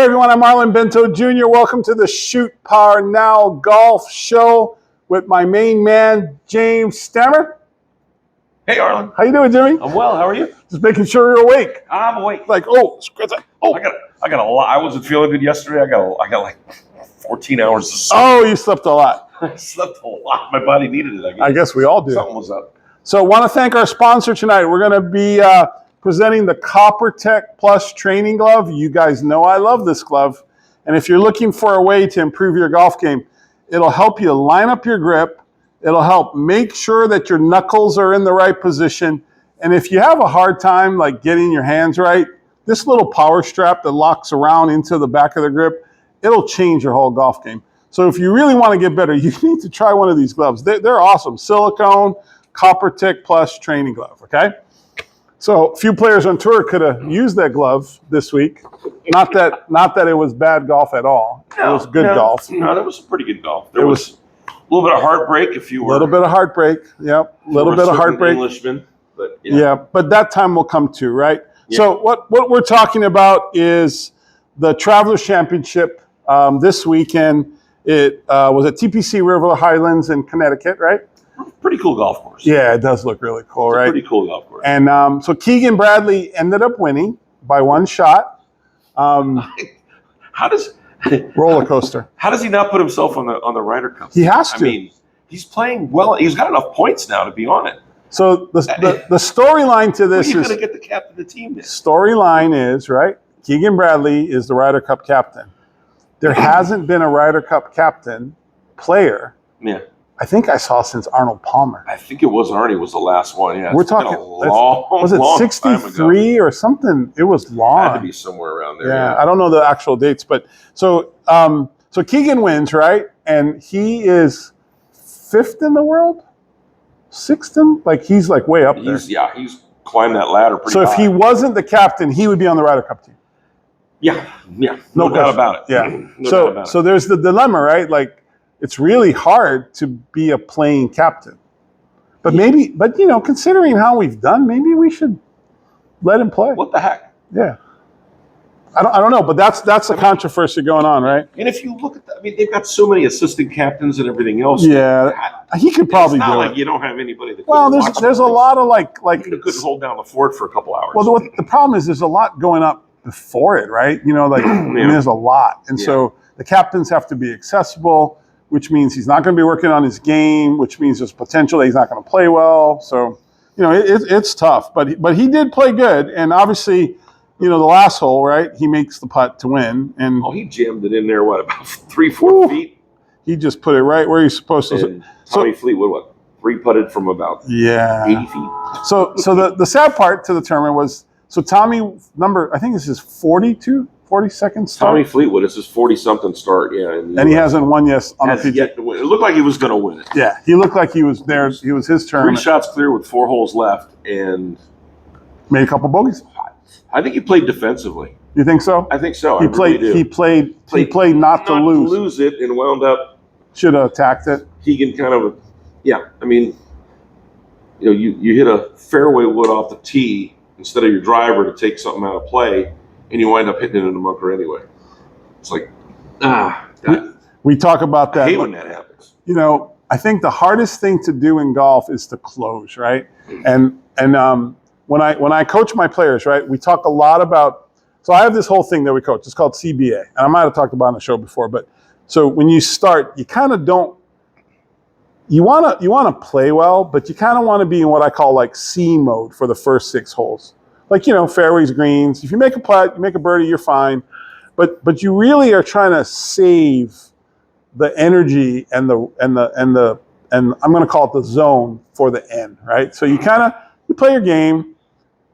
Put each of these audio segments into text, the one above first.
everyone, I'm Arlen Bento Jr. Welcome to the Shoot Par Now Golf Show with my main man, James Stammer. Hey, Arlen. How you doing, Jimmy? I'm well. How are you? Just making sure you're awake. I'm awake. Like, I got a lot. I wasn't feeling good yesterday. I got like 14 hours of sleep. Oh, you slept a lot. I slept a lot. My body needed it. I guess we all do. Something was up. So I want to thank our sponsor tonight. We're going to be presenting the Copper Tech Plus training glove. You guys know I love this glove. And if you're looking for a way to improve your golf game, it'll help you line up your grip. It'll help make sure that your knuckles are in the right position. And if you have a hard time like getting your hands right, this little power strap that locks around into the back of the grip, it'll change your whole golf game. So if you really want to get better, you need to try one of these gloves. They're awesome. Silicone, Copper Tech Plus training glove, okay? So a few players on tour could have used that glove this week. Not that it was bad golf at all. It was good golf. No, that was pretty good golf. There was a little bit of heartbreak if you were. A little bit of heartbreak, yep. A little bit of heartbreak. Englishman, but yeah, but that time will come too, right? Yeah. So what we're talking about is the Travelers Championship this weekend. It was at TPC River Highlands in Connecticut, right? Pretty cool golf course. Yeah, it does look really cool, right? Pretty cool golf course. And so Keegan Bradley ended up winning by one shot. How does roller coaster? How does he not put himself on the Ryder Cup? He has to. I mean, he's playing well. He's got enough points now to be on it. So the storyline to this You're is going to get the captain of the team. Storyline is right. Keegan Bradley is the Ryder Cup captain. There hasn't been a Ryder Cup captain player. Yeah. I think I saw since Arnold Palmer. I think it was Arnie was the last one. Yeah, we're talking was it 63 or something? It was long. It had to be somewhere around there. Yeah, I don't know the actual dates, but so Keegan wins, right? And he is 5th in the world, 6th in, like he's like way up there. He's climbed that ladder pretty high. So if he wasn't the captain, he would be on the Ryder Cup team. Yeah, no doubt about it. Yeah. No doubt about it. So there's the dilemma, right? Like, it's really hard to be a playing captain. But considering how we've done, maybe we should let him play. What the heck? Yeah. I don't know, but that's the controversy going on, right? And if you look at that, I mean, they've got so many assistant captains and everything else. Yeah. He could probably do it. It's not like you don't have anybody that there's a lot of like you couldn't hold down the fort for a couple hours. Well, the problem is there's a lot going up before it, right? I mean, there's a lot. And so the captains have to be accessible, which means he's not going to be working on his game, which means there's potential that he's not going to play well. So, it's tough. But he did play good. And obviously, the last hole, right, he makes the putt to win. And he jammed it in there, about 3-4 feet? He just put it right where he's supposed to. And Tommy Fleetwood, 3-putted from about 80 feet. So the sad part to the tournament was, Tommy, I think this is 42nd start. Tommy Fleetwood, this is 40-something start, yeah. And he hasn't won yet on the PGA. Yet to win. It looked like he was going to win it. Yeah, he looked like he was there. He was his turn. 3 shots clear with 4 holes left, and made a couple bogeys. I think he played defensively. You think so? I think so. He played not to lose it, and wound up. Should have attacked it. Keegan kind of, I mean, you hit a fairway wood off the tee instead of your driver to take something out of play, and you wind up hitting it in the bunker anyway. It's like, we talk about that. I hate when that happens. I think the hardest thing to do in golf is to close, right? And when I coach my players, right, we talk a lot about. So I have this whole thing that we coach. It's called CBA, and I might have talked about it on the show before. But so when you start, you kind of don't. You want to play well, but you kind of want to be in what I call like C mode for the first 6 holes. Like, fairways, greens. If you make a putt, you make a birdie, you're fine. But you really are trying to save the energy and I'm going to call it the zone for the end, right? So you play your game,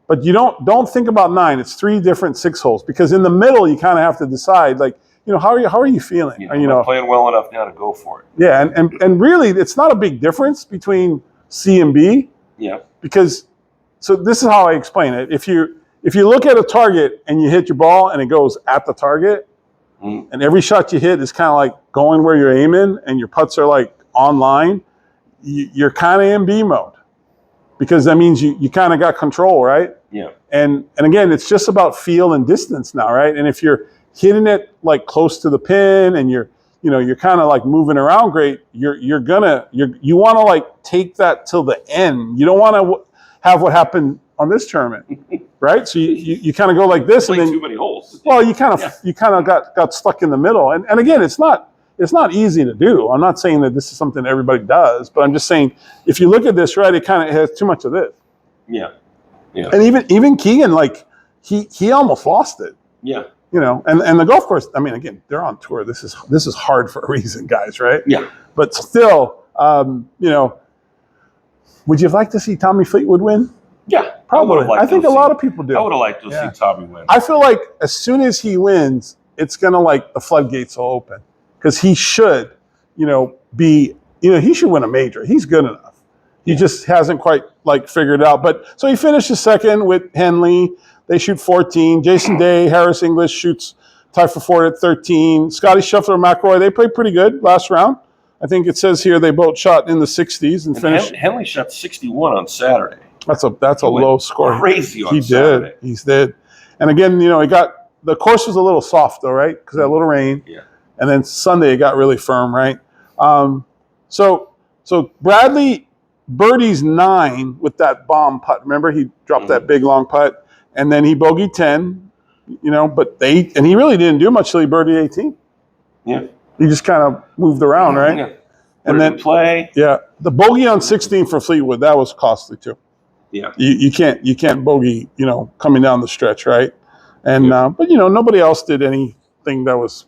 but you don't think about 9. It's 3 different 6 holes, because in the middle you kind of have to decide, like, how are you feeling? I'm playing well enough now to go for it. Yeah, and really, it's not a big difference between C and B. Yeah. Because, so this is how I explain it. If you look at a target and you hit your ball and it goes at the target, and every shot you hit is kind of like going where you're aiming, and your putts are like on line, you're kind of in B mode, because that means you kind of got control, right? Yeah. And again, it's just about feel and distance now, right? And if you're hitting it like close to the pin and you're kind of like moving around great, you want to like take that till the end. You don't want to have what happened on this tournament, right? So you kind of go like this, and then too many holes. Well, you kind of got stuck in the middle, and again, it's not easy to do. I'm not saying that this is something everybody does, but I'm just saying if you look at this, right, it kind of has too much of this. Yeah. And even Keegan, like he almost lost it. Yeah. And the golf course. I mean, again, they're on tour. This is hard for a reason, guys, right? Yeah. But still, would you like to see Tommy Fleetwood win? Yeah, probably. I think a lot of people do. I would have liked to see Tommy win. I feel like as soon as he wins, it's gonna like the floodgates will open because he should, be, he should win a major. He's good enough. He just hasn't quite like figured it out. But so he finishes second with Henley. They shoot 14. Jason Day, Harris English shoots tied for fourth at 13. Scottie, Scheffler, McIlroy, they played pretty good last round. I think it says here they both shot in the 60s and finished. Henley shot 61 on Saturday. That's a low score. Crazy on Saturday. He did. And again, the course was a little soft though, right? Because of that little rain. Yeah. And then Sunday it got really firm, right? So Bradley birdies 9 with that bomb putt. Remember, he dropped that big long putt, and then he bogeyed 10. But he really didn't do much till he birdied 18. Yeah. He just kind of moved around, right? Yeah. And then play. Yeah, the bogey on 16 for Fleetwood, that was costly too. Yeah. You can't bogey, coming down the stretch, right? And but nobody else did anything that was,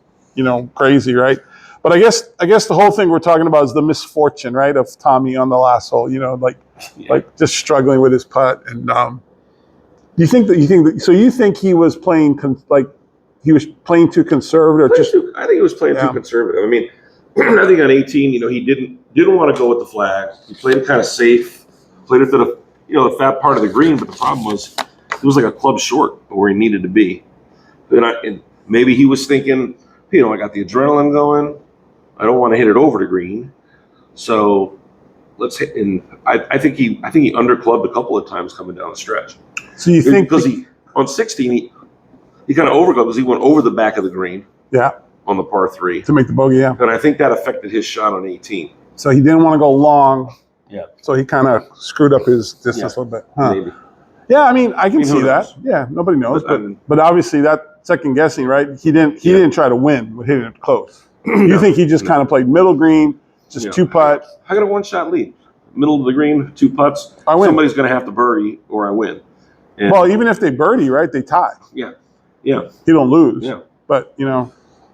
crazy, right? But I guess the whole thing we're talking about is the misfortune, right, of Tommy on the last hole, like just struggling with his putt. And you think he was playing he was playing too conservative, or just? I think he was playing too conservative. I mean, I think on 18, he didn't want to go with the flag. He played it kind of safe. Played it to the fat part of the green, but the problem was it was like a club short where he needed to be. And maybe he was thinking, I got the adrenaline going. I don't want to hit it over the green, so let's hit. And I think he underclubbed a couple of times coming down the stretch. So you think because on 16 he kind of overclubbed because he went over the back of the green. Yeah. On the par 3 to make the bogey, yeah. And I think that affected his shot on 18. So he didn't want to go long. Yeah. So he kind of screwed up his distance a little bit. Huh. Maybe. Yeah, I mean, I can see that. Yeah, nobody knows. But obviously that second guessing, right? He didn't try to win with hitting it close. You think he just kind of played middle green, just 2 putt? I got a 1-shot lead. Middle of the green, 2 putts. I win. Somebody's going to have to birdie or I win. And well, even if they birdie, right, they tie. Yeah. Yeah. You don't lose. Yeah. But,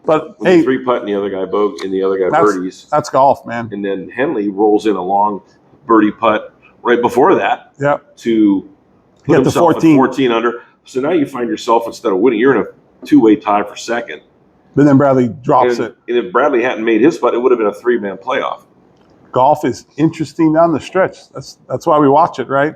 But when hey, 3 putt and the other guy bogey and the other guy birdies. That's golf, man. And then Henley rolls in a long birdie putt right before that. Yep. To put Get himself the 14. at 14 under. So now you find yourself, instead of winning, you're in a 2-way tie for second. But then Bradley drops it. And if Bradley hadn't made his putt, it would have been a 3-man playoff. Golf is interesting down the stretch. That's why we watch it, right?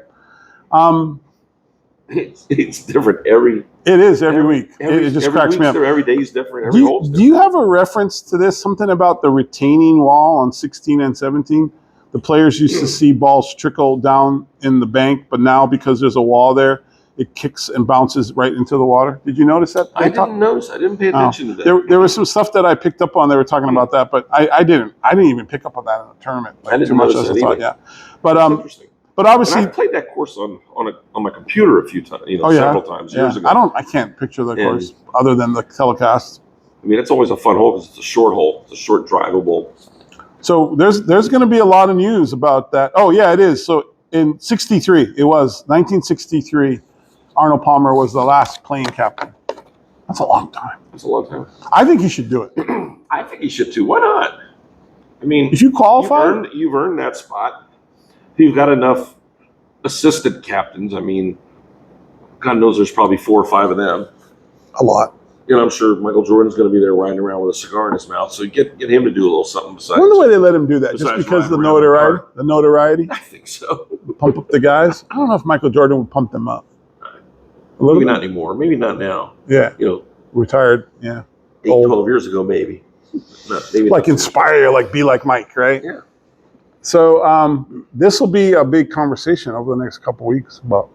It's different every week. It just cracks me up. Every day is different. Every hole's different. Do you have a reference to this? Something about the retaining wall on 16 and 17? The players used to see balls trickle down in the bank, but now because there's a wall there, it kicks and bounces right into the water. Did you notice that? I didn't notice. I didn't pay attention to that. There was some stuff that I picked up on. They were talking about that, but I didn't. I didn't even pick up on that in the tournament. I didn't notice that either. Yeah, but interesting. But obviously, and I played that course on my computer a few times, several times years ago. I can't picture the course other than the telecast. I mean, it's always a fun hole because it's a short hole. It's a short drivable. So there's going to be a lot of news about that. Oh yeah, it is. So in 63, it was 1963. Arnold Palmer was the last playing captain. That's a long time. That's a long time. I think he should do it. I think he should too. Why not? I mean, if you qualify, you've earned that spot. You've got enough assistant captains. I mean, God knows there's probably 4 or 5 of them. A lot. I'm sure Michael Jordan's going to be there riding around with a cigar in his mouth. So get him to do a little something besides. I wonder why they let him do that. Just because the notoriety? I think so. Pump up the guys? I don't know if Michael Jordan would pump them up. Maybe not anymore. Maybe not now. Yeah. Retired. Yeah. 12 years ago, maybe. Maybe like inspire, like be like Mike, right? Yeah. So this will be a big conversation over the next couple of weeks about.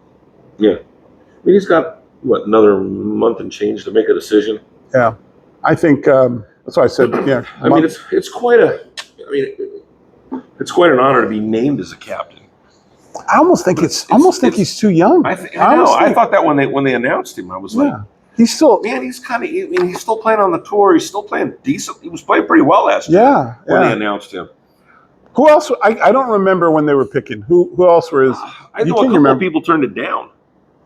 Yeah. I mean, he's got, another month and change to make a decision? Yeah. I think that's why I said, yeah. I mean, it's quite a. I mean, it's quite an honor to be named as a captain. I almost think he's too young. I know. I thought that when they announced him, I was like, he's still, man, he's kind of. I mean, he's still playing on the tour. He's still playing decent. He was playing pretty well last year. When they announced him. Who else? I don't remember when they were picking. Who else were his? I know a couple of people turned it down.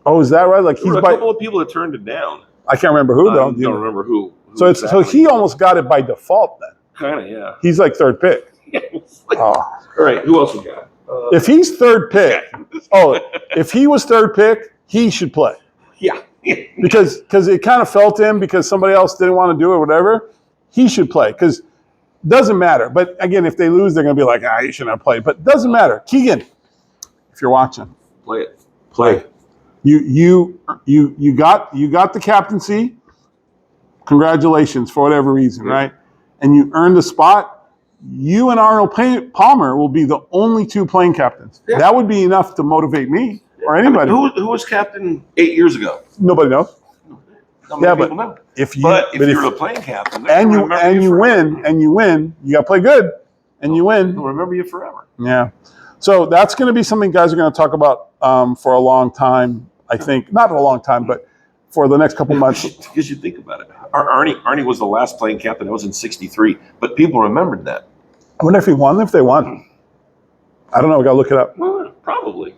Oh, is that right? Like there were a couple of people that turned it down. I can't remember who though. I don't remember who. So he almost got it by default then. Kind of, yeah. He's like third pick. All right, who else we got? If he's third pick, if he was third pick, he should play. Yeah. because it kind of fell to him because somebody else didn't want to do it or whatever. He should play because it doesn't matter. But again, if they lose, they're going to be like, you shouldn't have played. But it doesn't matter. Keegan, if you're watching, play it. Play. You got the captaincy. Congratulations for whatever reason, right? And you earned a spot. You and Arnold Palmer will be the only two playing captains. Yeah. That would be enough to motivate me or anybody. I mean, who was captain 8 years ago? Nobody knows. Not many people know. If you're the playing captain, and you win, you got to play good, and you win. They'll remember you forever. Yeah. So that's going to be something guys are going to talk about for a long time. I think not a long time, but for the next couple months. Because you think about it, Arnie was the last playing captain. That was in '63, but people remembered that. I wonder if he won. If they won, I don't know. We got to look it up. Well, probably,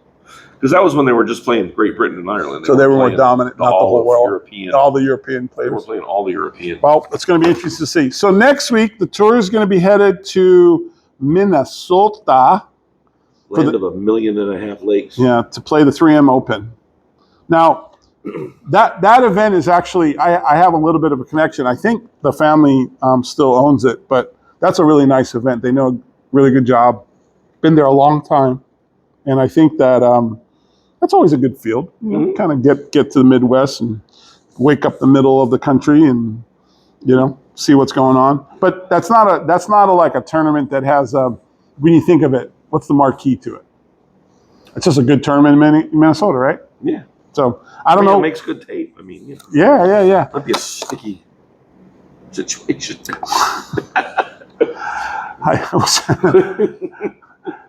because that was when they were just playing Great Britain and Ireland. So they were more dominant, not the whole world. All the European players. They were playing all the European. Well, it's going to be interesting to see. So next week, the tour is going to be headed to Minnesota. Land of 1.5 million lakes. Yeah, to play the 3M Open. Now, that event is actually, I have a little bit of a connection. I think the family still owns it, but that's a really nice event. They know a really good job. Been there a long time. And I think that that's always a good field. You know, kind of get to the Midwest and wake up the middle of the country and, see what's going on. But that's not like a tournament that has, when you think of it, what's the marquee to it? It's just a good tournament in Minnesota, right? Yeah. So I don't know. It makes good tape. I mean, Yeah. Might be a sticky situation.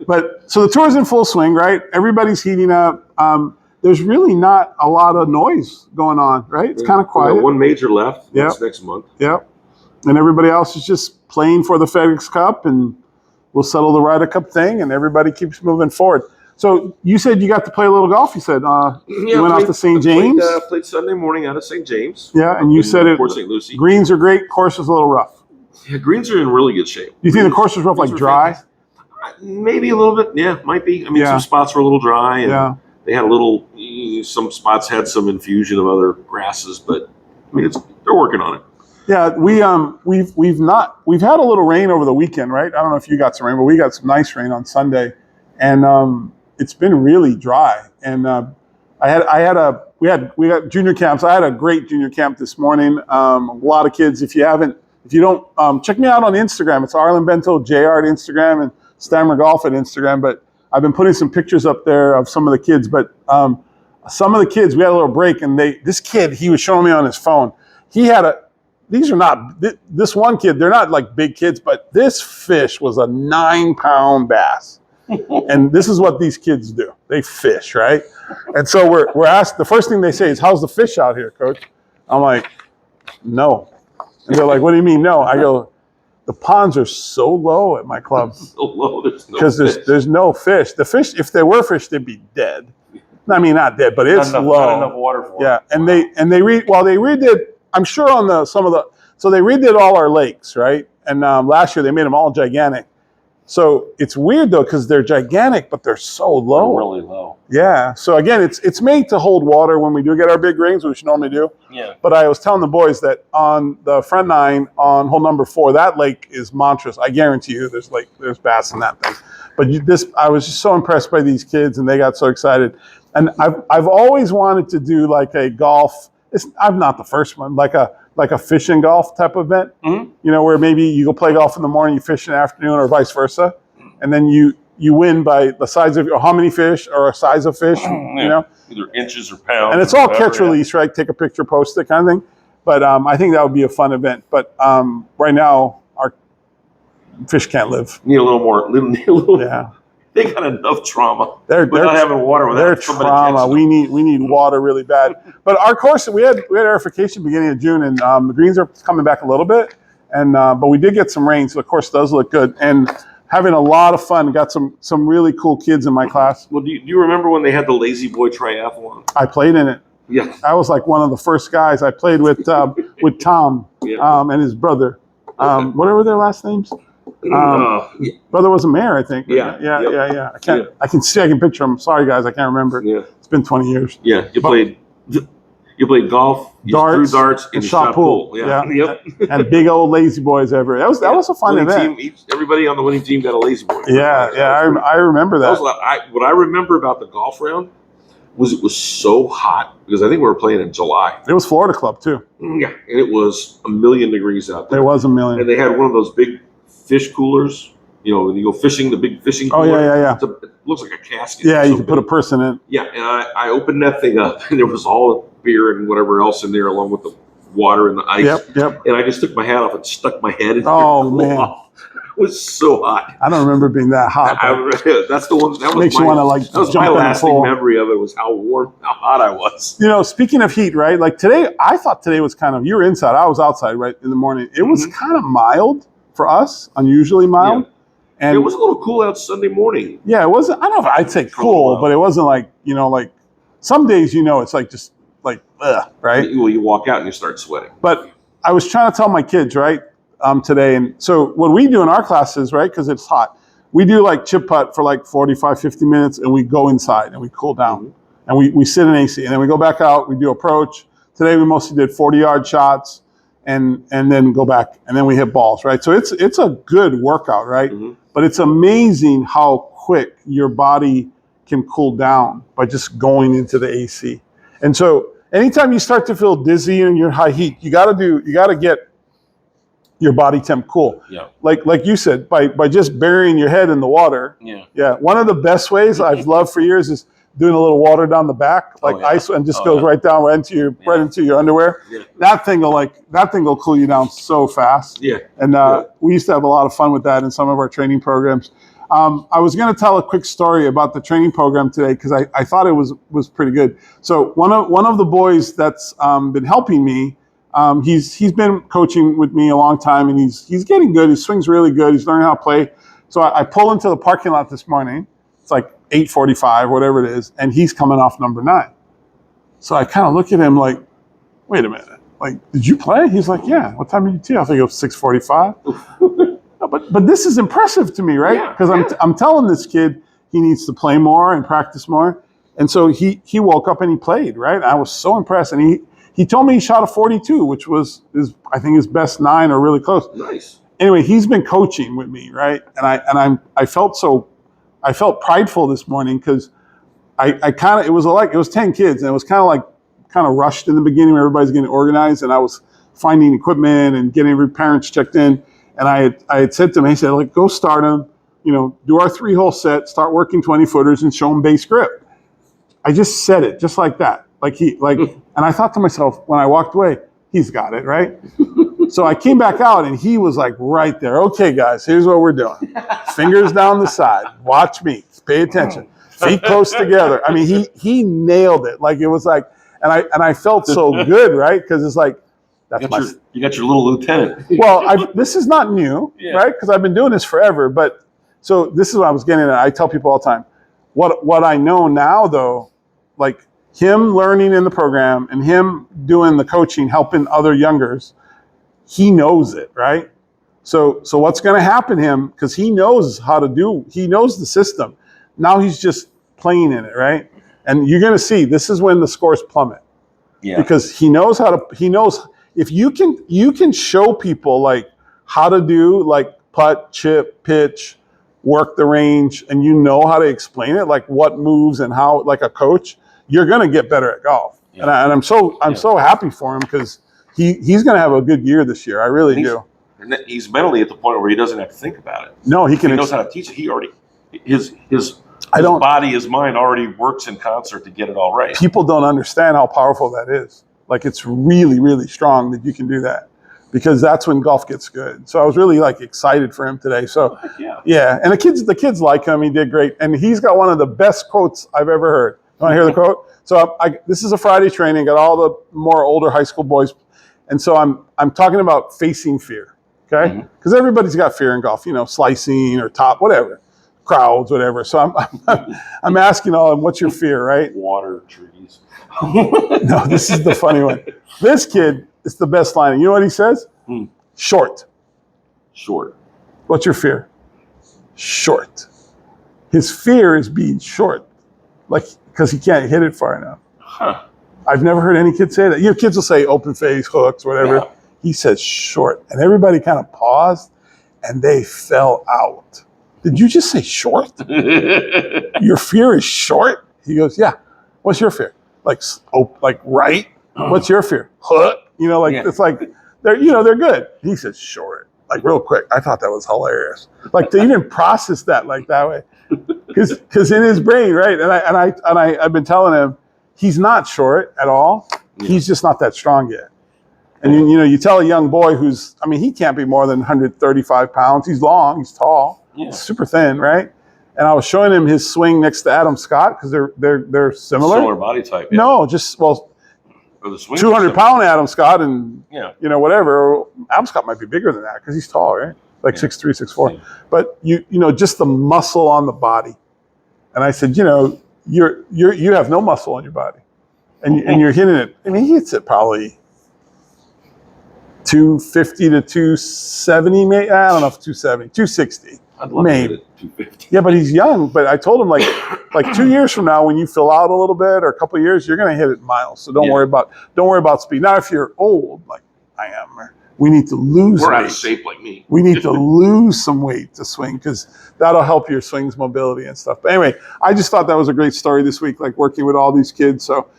But so the tour's in full swing, right? Everybody's heating up. There's really not a lot of noise going on, right? It's kind of quiet. We got one major left. That's next month. Yep. And everybody else is just playing for the FedEx Cup, and we'll settle the Ryder Cup thing, and everybody keeps moving forward. So you said you got to play a little golf. You said you went off to St. James. Played Sunday morning out of St. James. Yeah, and you said Port St. Lucie. Greens are great. Course is a little rough. Yeah, greens are in really good shape. Do you think the course was rough, like dry? Maybe a little bit. Yeah, might be. I mean, some spots were a little dry, and they had some spots had some infusion of other grasses, but I mean, they're working on it. Yeah, we've had a little rain over the weekend, right? I don't know if you got some rain, but we got some nice rain on Sunday, and it's been really dry. And we got junior camps. I had a great junior camp this morning. A lot of kids. If you don't, check me out on Instagram. It's Arlen Bento JR at Instagram and Stammer Golf at Instagram. But I've been putting some pictures up there of some of the kids. But some of the kids, we had a little break, and this kid, he was showing me on his phone. He had this one kid, they're not like big kids, but this fish was a 9-pound bass. And this is what these kids do. They fish, right? And so we're asked, the first thing they say is, how's the fish out here, coach? I'm like, no. And they're like, what do you mean no? I go, the ponds are so low at my club. So low, because there's no fish. The fish, if there were fish, they'd be dead. I mean, not dead, but it's low. Not enough water for them. And they redid, I'm sure on so they redid all our lakes, right? And last year they made them all gigantic. So it's weird though, because they're gigantic, but they're so low. They're really low. Yeah. So again, it's made to hold water when we do get our big rains, which we normally do. Yeah. But I was telling the boys that on the front nine on hole number 4, that lake is monstrous. I guarantee you, there's bass in that thing. But I was just so impressed by these kids, and they got so excited. And I've always wanted to do like a golf. I'm not the first one, like a fishing golf type event, where maybe you go play golf in the morning, you fish in the afternoon, or vice versa, and then you win by the size of how many fish or a size of fish, either inches or pounds. And it's all catch release, right? Take a picture, post it, kind of thing. But I think that would be a fun event. But right now, our fish can't live. Need a little more. Yeah. They got enough trauma. They're without having water. They're Without somebody trauma. catching them. We need water really bad. But our course, we had aerification beginning of June, and the greens are coming back a little bit. And but we did get some rain, so the course does look good. And having a lot of fun. Got some really cool kids in my class. Well, do you remember when they had the Lazy Boy Triathlon? I played in it. Yeah. I was like one of the first guys. I played with Tom and his brother. Whatever were their last names? Brother was a mayor, I think. Yeah. Yeah. I can picture him. Sorry, guys, I can't remember. Yeah. It's been 20 years. Yeah. You played golf, you threw darts, and you shot pool. Yeah. Yep. And big old lazy boys ever. That was a fun event. Everybody on the winning team got a lazy boy. Yeah. I remember that. What I remember about the golf round was it was so hot because I think we were playing in July. It was Florida Club too. Yeah, and it was 1,000,000 degrees out there. There was 1,000,000. And they had one of those big fish coolers. You know, when you go fishing, the big fishing cooler. Oh, yeah. It looks like a casket. Yeah, you can put a person in. Yeah, and I opened that thing up, and there was all the beer and whatever else in there, along with the water and the ice. Yep. And I just took my hat off and stuck my head in there. Oh, man. It was so hot. I don't remember being that hot. That's the one. That was makes you want to like. That was jump my in the lasting pool. memory of it. Was how hot I was. You know, speaking of heat, right? Like today, I thought today was kind of. You were inside. I was outside, right, in the morning. It was kind of mild for us, unusually mild. Yeah. And it was a little cool out Sunday morning. Yeah, it wasn't. I don't know if I'd say cool, but it wasn't like like some days it's like just like right. Well, you walk out and you start sweating. But I was trying to tell my kids today, and so what we do in our classes, right, because it's hot, we do like chip putt for like 45, 50 minutes, and we go inside and we cool down, and we sit in AC, and then we go back out. We do approach. Today we mostly did 40-yard shots, and then go back, and then we hit balls, right? So it's a good workout, right? Mm-hmm. But it's amazing how quick your body can cool down by just going into the AC. And so anytime you start to feel dizzy and you're high heat, you got to get your body temp cool. Yeah. Like you said, by just burying your head in the water. Yeah. Yeah. One of the best ways I've loved for years is doing a little water down the back, ice, and just goes right down right into your underwear. Yeah. That thing will cool you down so fast. Yeah. And we used to have a lot of fun with that in some of our training programs. I was going to tell a quick story about the training program today because I thought it was pretty good. So one of the boys that's been helping me, he's been coaching with me a long time, and he's getting good. His swing's really good. He's learning how to play. So I pull into the parking lot this morning. It's like 8:45, whatever it is, and he's coming off number 9. So I kind of look at him like, wait a minute, like, did you play? He's like, yeah. What time did you tee? I think it was 6:45. But this is impressive to me, right? Because I'm telling this kid he needs to play more and practice more, and so he woke up and he played, right? I was so impressed, and he told me he shot a 42, which was I think his best 9 or really close. Nice. Anyway, he's been coaching with me, right? And I felt prideful this morning because it was 10 kids, and it was kind of rushed in the beginning when everybody's getting organized, and I was finding equipment and getting every parents checked in. And I had said to him, he said, like, go start him, do our 3-hole set, start working 20-footers and show him base grip. I just said it just like that. And I thought to myself, when I walked away, he's got it, right? So I came back out and he was like right there. Okay, guys, here's what we're doing. Fingers down the side. Watch me. Pay attention. Feet close together. I mean, he nailed it. Like, it was like, and I felt so good, right? Because it's like, you got your little lieutenant. Well, this is not new, right? Because I've been doing this forever. But so this is what I was getting at. I tell people all the time, what I know now, though, like him learning in the program and him doing the coaching, helping other youngers, he knows it, right? So what's going to happen to him, because he knows he knows the system. Now he's just playing in it, right? And you're going to see, this is when the scores plummet. Yeah. Because he knows if you can show people like how to do like putt, chip, pitch, work the range, and you know how to explain it, like what moves and how, like a coach, you're going to get better at golf. Yeah. And I'm so happy for him because he's going to have a good year this year. I really do. And he's mentally at the point where he doesn't have to think about it. No, he knows how to teach it. He already his body, his mind already works in concert to get it all right. People don't understand how powerful that is. Like it's really, really strong that you can do that, because that's when golf gets good. So I was really like excited for him today. So yeah. And the kids like him. He did great. And he's got one of the best quotes I've ever heard. You want to hear the quote? So this is a Friday training, got all the more older high school boys. And so I'm talking about facing fear. Okay. Because everybody's got fear in golf, slicing or top, whatever, crowds, whatever. So I'm asking all of them, what's your fear, right? Water, trees. No, this is the funny one. This kid is the best line. You know what he says? Short. Short. What's your fear? Short. His fear is being short, like because he can't hit it far enough. Huh. I've never heard any kid say that. Kids will say open face, hooks, whatever. Yeah. He says short, and everybody kind of paused, and they fell out. Did you just say short? Your fear is short? He goes, yeah. What's your fear? Like right? What's your fear? Hook? It's like they're good. He says short, like real quick. I thought that was hilarious. Like he didn't process that like that way, because in his brain, right? And I've been telling him he's not short at all. He's just not that strong yet. And you tell a young boy he can't be more than 135 pounds. He's long, he's tall, super thin, right? And I was showing him his swing next to Adam Scott because they're similar. Similar body type. Yeah. No, just 200-pound Adam Scott and whatever. Adam Scott might be bigger than that because he's tall, right? Like 6'3", 6'4". Yeah. But just the muscle on the body. And I said, you have no muscle on your body, and you're hitting it. I mean, he hits it probably 250 to 270, maybe. I don't know if 270, 260. I'd love to hit it 250. Yeah, but he's young. But I told him like 2 years from now, when you fill out a little bit, or a couple of years, you're going to hit it miles. So don't worry about speed. Now, if you're old, like I am, we need to lose. We're weight. out of shape like me. We need to lose some weight to swing, because that'll help your swing's mobility and stuff. But anyway, I just thought that was a great story this week, like working with all these kids. So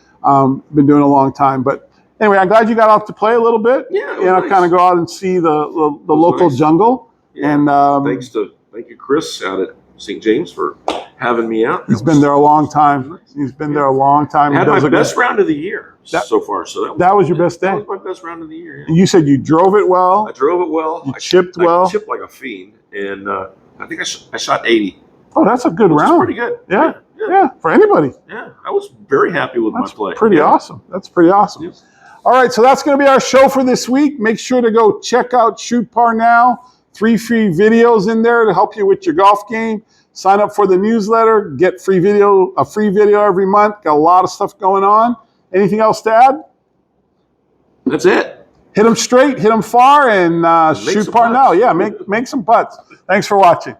been doing it a long time, but. Anyway, I'm glad you got out to play a little bit. Yeah, nice. Kind of go out and see the local jungle. Yeah. And thank you, Chris, out at St. James for having me out. He's been there a long time. He's been there a long time. I had my best round of the year so far. So that was your best day. That was my best round of the year. Yeah. You said you drove it well. I drove it well. You chipped well. I chipped like a fiend, and I think I shot 80. Oh, that's a good round. Pretty good. Yeah, for anybody. Yeah, I was very happy with my play. Pretty awesome. That's pretty awesome. Yeah. All right, so that's going to be our show for this week. Make sure to go check out Shoot Par Now. 3 free videos in there to help you with your golf game. Sign up for the newsletter. Get a free video every month. Got a lot of stuff going on. Anything else to add? That's it. Hit them straight, hit them far, and shoot par now. Yeah, make some putts. Thanks for watching.